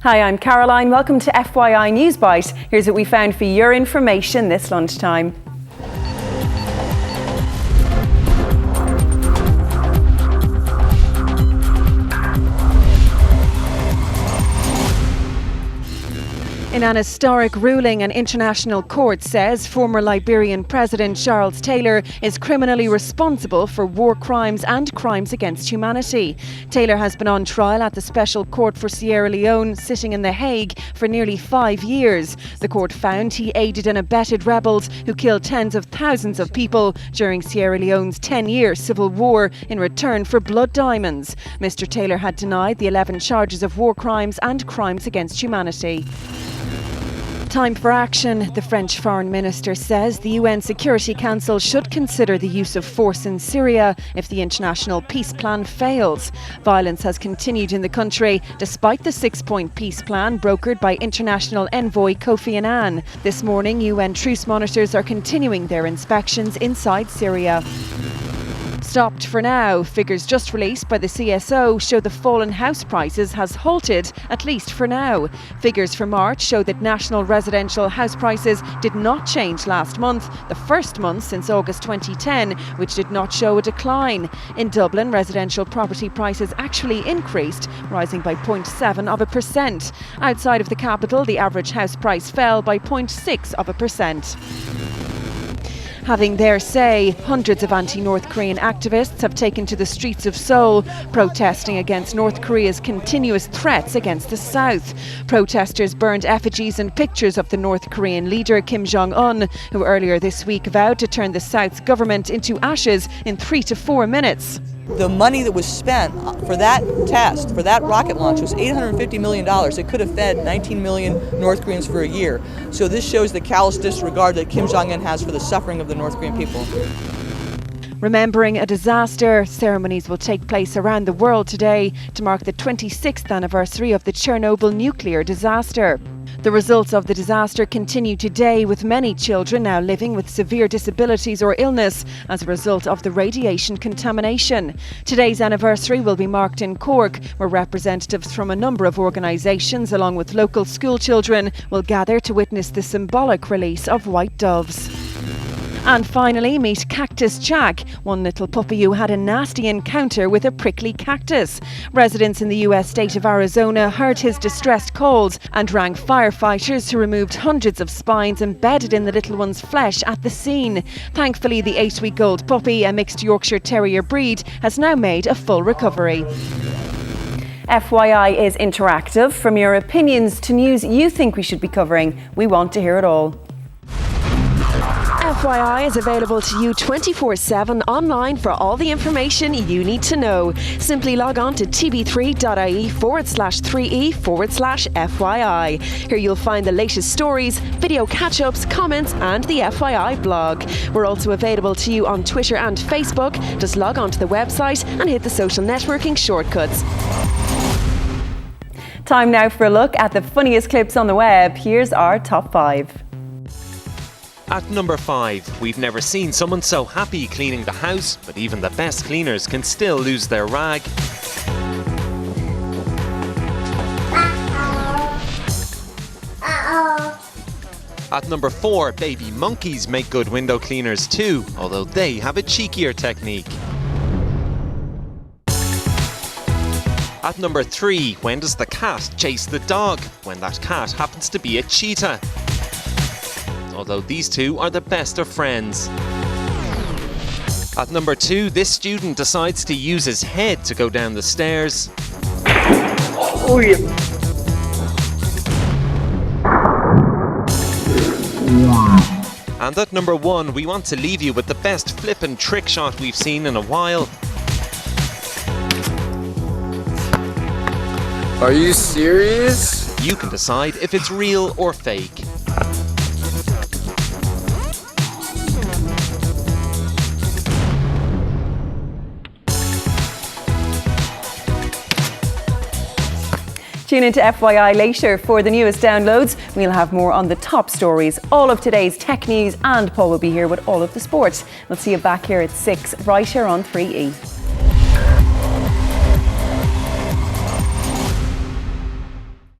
Hi, I'm Caroline. Welcome to FYI News Bite. Here's what we found for your information this lunchtime. In an historic ruling, an international court says former Liberian President Charles Taylor is criminally responsible for war crimes and crimes against humanity. Taylor has been on trial at the Special Court for Sierra Leone, sitting in The Hague, for nearly 5 years. The court found he aided and abetted rebels who killed tens of thousands of people during Sierra Leone's 10-year civil war in return for blood diamonds. Mr. Taylor had denied the 11 charges of war crimes and crimes against humanity. Time for action. The French Foreign Minister says the UN Security Council should consider the use of force in Syria if the international peace plan fails. Violence has continued in the country despite the 6-point peace plan brokered by international envoy Kofi Annan. This morning, UN truce monitors are continuing their inspections inside Syria. Stopped for now. Figures just released by the CSO show the fall in house prices has halted, at least for now. Figures for March show that national residential house prices did not change last month, the first month since August 2010, which did not show a decline. In Dublin, residential property prices actually increased, rising by 0.7%. Outside of the capital, the average house price fell by 0.6%. Having their say, hundreds of anti-North Korean activists have taken to the streets of Seoul, protesting against North Korea's continuous threats against the South. Protesters burned effigies and pictures of the North Korean leader Kim Jong-un, who earlier this week vowed to turn the South's government into ashes in 3 to 4 minutes. The money that was spent for that test, for that rocket launch, was $850 million. It could have fed 19 million North Koreans for a year. So this shows the callous disregard that Kim Jong-un has for the suffering of the North Korean people. Remembering a disaster, ceremonies will take place around the world today to mark the 26th anniversary of the Chernobyl nuclear disaster. The results of the disaster continue today, with many children now living with severe disabilities or illness as a result of the radiation contamination. Today's anniversary will be marked in Cork, where representatives from a number of organisations, along with local school children, will gather to witness the symbolic release of white doves. And finally, meet Cactus Jack, one little puppy who had a nasty encounter with a prickly cactus. Residents in the US state of Arizona heard his distressed calls and rang firefighters, who removed hundreds of spines embedded in the little one's flesh at the scene. Thankfully, the 8-week-old puppy, a mixed Yorkshire Terrier breed, has now made a full recovery. FYI is interactive. From your opinions to news you think we should be covering, we want to hear it all. FYI is available to you 24/7 online for all the information you need to know. Simply log on to tv3.ie/3e/FYI. Here you'll find the latest stories, video catch-ups, comments and the FYI blog. We're also available to you on Twitter and Facebook. Just log on to the website and hit the social networking shortcuts. Time now for a look at the funniest clips on the web. Here's our top 5. At number 5, we've never seen someone so happy cleaning the house, but even the best cleaners can still lose their rag. At number 4, baby monkeys make good window cleaners too, although they have a cheekier technique. At number 3, when does the cat chase the dog? When that cat happens to be a cheetah. Although these two are the best of friends. At number 2, this student decides to use his head to go down the stairs. Oh, yeah. And at number 1, we want to leave you with the best flippin' trick shot we've seen in a while. Are you serious? You can decide if it's real or fake. Tune into FYI later for the newest downloads. We'll have more on the top stories, all of today's tech news, and Paul will be here with all of the sports. We'll see you back here at 6 right here on 3E.